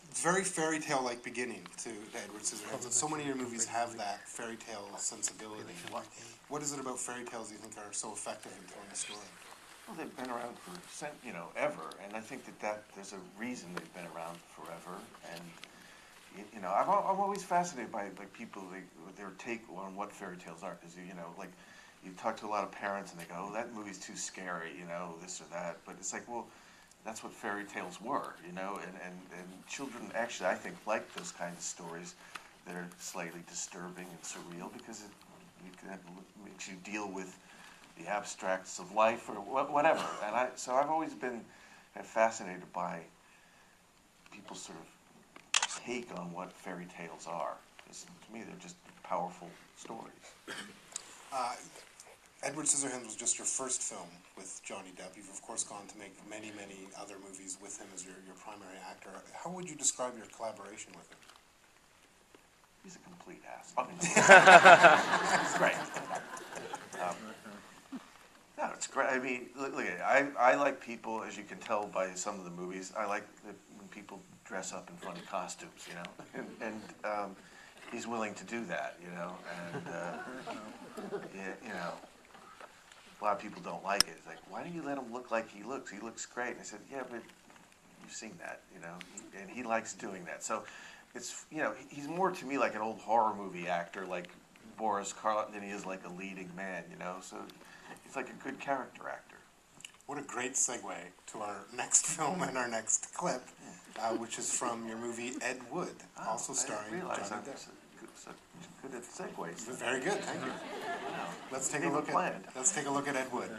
It's very fairy tale-like beginning to Edward Scissorhands, and so many of your movies have that fairy tale sensibility. What is it about fairy tales you think are so effective in telling a story? Well, they've been around for, ever, and I think that there's a reason they've been around forever. And I'm always fascinated by people with their take on what fairy tales are, because like you talk to a lot of parents and they go, "Oh, that movie's too scary," this or that. But it's like, well, that's what fairy tales were, and children actually, I think, like those kinds of stories that are slightly disturbing and surreal, because it makes you deal with the abstracts of life or whatever. And so I've always been fascinated by people's sort of take on what fairy tales are. Because to me, they're just powerful stories. Edward Scissorhands was just your first film with Johnny Depp. You've, of course, gone to make many, many other movies with him as your primary actor. How would you describe your collaboration with him? He's a complete ass. It's great. No, it's great. I mean, look I like people, as you can tell by some of the movies, I like when people dress up in funny costumes, and he's willing to do that, and a lot of people don't like it. It's like, why do you let him look like he looks? He looks great. And I said, yeah, but you've seen that, and he likes doing that. So it's, he's more to me like an old horror movie actor, like Boris Karloff, than he is like a leading man, so he's like a good character actor. What a great segue to our next film and our next clip, which is from your movie Ed Wood, also starring Johnny Depp. So good at segues. Very good, thank you. Wow. Let's take a look at Ed Wood.